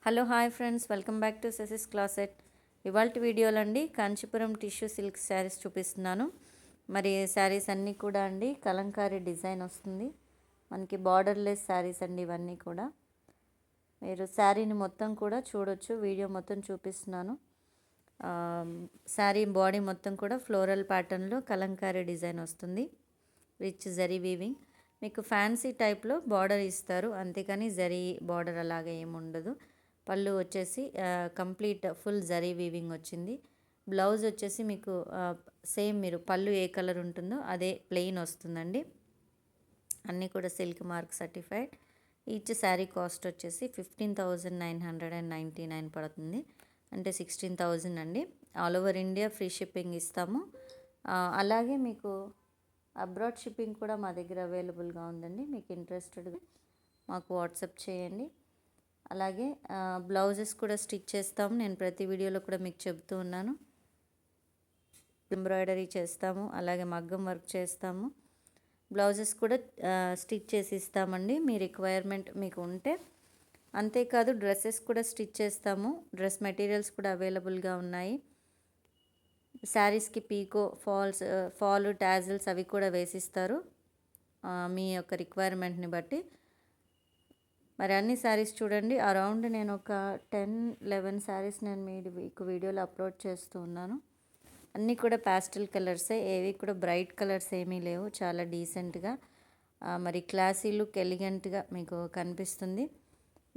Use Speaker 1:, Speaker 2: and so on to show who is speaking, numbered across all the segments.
Speaker 1: Hello hi friends, welcome back to సెసిస్ క్లాసెట్. ఇవాల్టి వీడియోలో అండి కాంచీపురం టిష్యూ సిల్క్ శారీస్ చూపిస్తున్నాను. మరి శారీస్ అన్నీ కూడా అండి కలంకారీ డిజైన్ వస్తుంది. మనకి బార్డర్లెస్ శారీస్ అండి ఇవన్నీ కూడా. మీరు శారీని మొత్తం కూడా చూడొచ్చు, వీడియో మొత్తం చూపిస్తున్నాను. శారీ బాడీ మొత్తం కూడా ఫ్లోరల్ ప్యాటర్న్లో కలంకారీ డిజైన్ వస్తుంది. రిచ్ జరీ వీవింగ్, మీకు ఫ్యాన్సీ టైప్లో బార్డర్ ఇస్తారు, అంతేకాని జరీ బార్డర్ అలాగే ఏముండదు. పళ్ళు వచ్చేసి కంప్లీట్ ఫుల్ జరీ వీవింగ్ వచ్చింది. బ్లౌజ్ వచ్చేసి మీకు సేమ్ మీరు పళ్ళు ఏ కలర్ ఉంటుందో అదే ప్లెయిన్ వస్తుందండి. అన్నీ కూడా silk mark certified. Each sari cost వచ్చేసి 15,999 పడుతుంది, అంటే 16,000 అండి. All over India free shipping ఇస్తాము. అలాగే మీకు అబ్రాడ్ షిప్పింగ్ కూడా మా దగ్గర అవైలబుల్గా ఉందండి. మీకు ఇంట్రెస్టెడ్ మాకు వాట్సాప్ చేయండి. అలాగే బ్లౌజెస్ కూడా స్టిచ్ చేస్తాము. నేను ప్రతి వీడియోలో కూడా మీకు చెప్తూ ఉన్నాను. ఎంబ్రాయిడరీ చేస్తాము, అలాగే మగ్గం వర్క్ చేస్తాము. బ్లౌజెస్ కూడా స్టిచ్ చేసి ఇస్తామండి మీ రిక్వైర్మెంట్ మీకు ఉంటే. అంతేకాదు డ్రెస్సెస్ కూడా స్టిచ్ చేస్తాము. డ్రెస్ మెటీరియల్స్ కూడా అవైలబుల్గా ఉన్నాయి. శారీస్కి పీకో ఫాల్ టాజిల్స్ అవి కూడా వేసిస్తారు మీ యొక్క రిక్వైర్మెంట్ని బట్టి. మరి అన్ని శారీస్ చూడండి. అరౌండ్ నేను ఒక 10-11 శారీస్ నేను మీకు వీడియోలో అప్లోడ్ చేస్తూ ఉన్నాను. అన్నీ కూడా ప్యాస్టల్ కలర్సే, ఏవి కూడా బ్రైట్ కలర్స్ ఏమీ లేవు. చాలా డీసెంట్గా మరి క్లాసీ లుక్ ఎలిగెంట్గా మీకు కనిపిస్తుంది.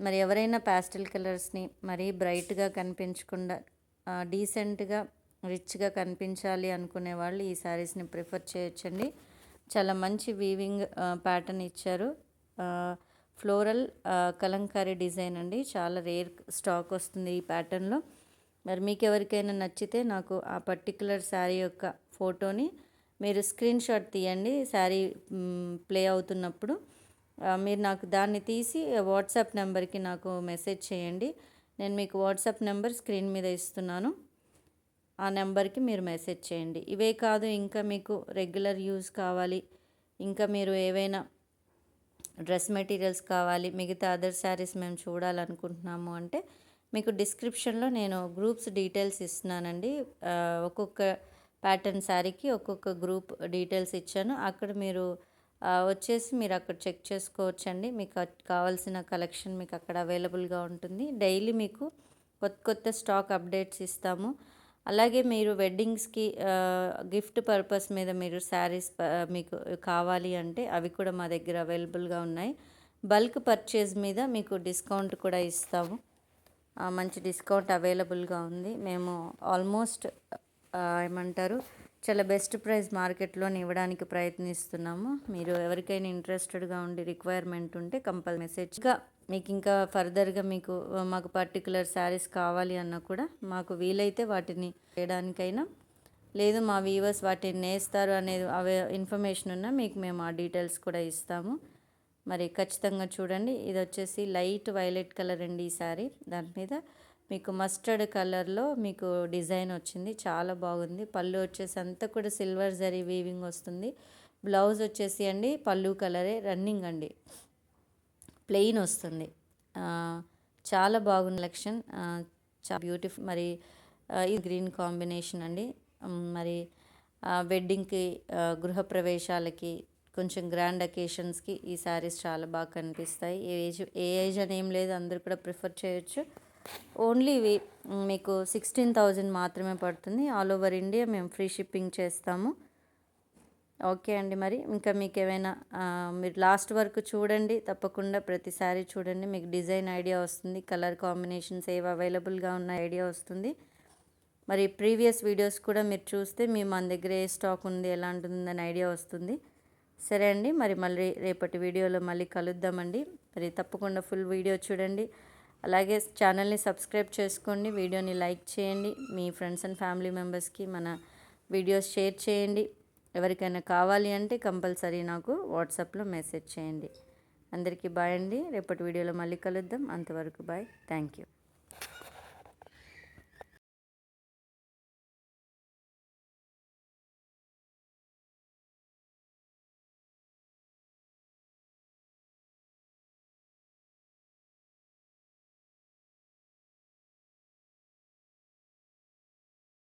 Speaker 1: మరి ఎవరైనా ప్యాస్టల్ కలర్స్ని మరీ బ్రైట్గా కనిపించకుండా డీసెంట్గా రిచ్గా కనిపించాలి అనుకునే వాళ్ళు ఈ శారీస్ని ప్రిఫర్ చేయొచ్చండి. చాలా మంచి వీవింగ్ ప్యాటర్న్ ఇచ్చారు. ఫ్లోరల్ కలంకారీ డిజైన్ అండి, చాలా రేర్ స్టాక్ వస్తుంది ఈ ప్యాటర్న్లో. మరి మీకు ఎవరికైనా నచ్చితే నాకు ఆ పర్టికులర్ శారీ యొక్క ఫోటోని మీరు స్క్రీన్ షాట్ తీయండి. శారీ ప్లే అవుతున్నప్పుడు మీరు నాకు దాన్ని తీసి వాట్సాప్ నెంబర్కి నాకు మెసేజ్ చేయండి. నేను మీకు వాట్సాప్ నెంబర్ స్క్రీన్ మీద ఇస్తున్నాను, ఆ నెంబర్కి మీరు మెసేజ్ చేయండి. ఇవే కాదు, ఇంకా మీకు రెగ్యులర్ యూజ్ కావాలి, ఇంకా మీరు ఏవైనా డ్రెస్ మెటీరియల్స్ కావాలి, మిగతా అదర్ శారీస్ మేము చూడాలనుకుంటున్నాము అంటే మీకు డిస్క్రిప్షన్లో నేను గ్రూప్స్ డీటెయిల్స్ ఇస్తున్నానండి. ఒక్కొక్క ప్యాటర్న్ శారీకి ఒక్కొక్క గ్రూప్ డీటెయిల్స్ ఇచ్చాను. అక్కడ మీరు వచ్చేసి మీరు అక్కడ చెక్ చేసుకోవచ్చండి. మీకు కావాల్సిన కలెక్షన్ మీకు అక్కడ అవైలబుల్గా ఉంటుంది. డైలీ మీకు కొత్త స్టాక్ అప్డేట్స్ ఇస్తాము. అలాగే మీరు వెడ్డింగ్స్కి గిఫ్ట్ పర్పస్ మీద మీరు శారీస్ మీకు కావాలి అంటే అవి కూడా మా దగ్గర అవైలబుల్గా ఉన్నాయి. బల్క్ పర్చేజ్ మీద మీకు డిస్కౌంట్ కూడా ఇస్తాము. మంచి డిస్కౌంట్ అవైలబుల్గా ఉంది. మేము ఆల్మోస్ట్ ఏమంటారు చాలా బెస్ట్ ప్రైస్ మార్కెట్లో ఇవ్వడానికి ప్రయత్నిస్తున్నాము. మీరు ఎవరికైనా ఇంట్రెస్టెడ్గా ఉండి రిక్వైర్మెంట్ ఉంటే కంపల్సరీ మెసేజ్గా మీకు ఇంకా ఫర్దర్గా మీకు మాకు పర్టికులర్ శారీస్ కావాలి అన్నా కూడా మాకు వీలైతే వాటిని చేయడానికైనా, లేదు మా వీవర్స్ వాటిని నేస్తారు అనేది అవే ఇన్ఫర్మేషన్ ఉన్నా మీకు మేము ఆ డీటెయిల్స్ కూడా ఇస్తాము. మరి ఖచ్చితంగా చూడండి. ఇది వచ్చేసి లైట్ వైలెట్ కలర్ అండి ఈ శారీ. దాని మీద మీకు మస్టర్డ్ కలర్లో మీకు డిజైన్ వచ్చింది, చాలా బాగుంది. పళ్ళు వచ్చేసి అంతా కూడా సిల్వర్ జరీ వీవింగ్ వస్తుంది. బ్లౌజ్ వచ్చేసి అండి పళ్ళు కలరే రన్నింగ్ అండి, ప్లెయిన్ వస్తుంది. చాలా బాగుంది కలెక్షన్, చాలా బ్యూటిఫుల్. మరి ఈ గ్రీన్ కాంబినేషన్ అండి. మరి వెడ్డింగ్కి, గృహప్రవేశాలకి, కొంచెం గ్రాండ్ అకేషన్స్కి ఈ శారీస్ చాలా బాగా కనిపిస్తాయి. ఏ ఏజ్ అని ఏం లేదు, అందరూ కూడా ప్రిఫర్ చేయొచ్చు. ఓన్లీ ఇవి మీకు 16,000 మాత్రమే పడుతుంది. ఆల్ ఓవర్ ఇండియా మేము ఫ్రీ షిప్పింగ్ చేస్తాము. ఓకే అండి. మరి ఇంకా మీకు ఏమైనా మీరు లాస్ట్ వరకు చూడండి, తప్పకుండా ప్రతిసారి చూడండి, మీకు డిజైన్ ఐడియా వస్తుంది, కలర్ కాంబినేషన్స్ ఏవి అవైలబుల్గా ఉన్న ఐడియా వస్తుంది. మరి ప్రీవియస్ వీడియోస్ కూడా మీరు చూస్తే మన దగ్గర ఏ స్టాక్ ఉంది, ఎలాంటి ఉందని ఐడియా వస్తుంది. సరే అండి, మరి మళ్ళీ రేపటి వీడియోలో మళ్ళీ కలుద్దామండి. మరి తప్పకుండా ఫుల్ వీడియో చూడండి. అలాగే ఛానల్ని సబ్స్క్రైబ్ చేసుకోండి, వీడియోని లైక్ చేయండి, మీ ఫ్రెండ్స్ అండ్ ఫ్యామిలీ మెంబర్స్కి మన వీడియోస్ షేర్ చేయండి. ఎవరికైనా కావాలి అంటే కంపల్సరీ నాకు వాట్సాప్లో మెసేజ్ చేయండి. అందరికీ బాయ్ అండి. రేపటి వీడియోలో మళ్ళీ కలుద్దాం. అంతవరకు బాయ్. Thank you.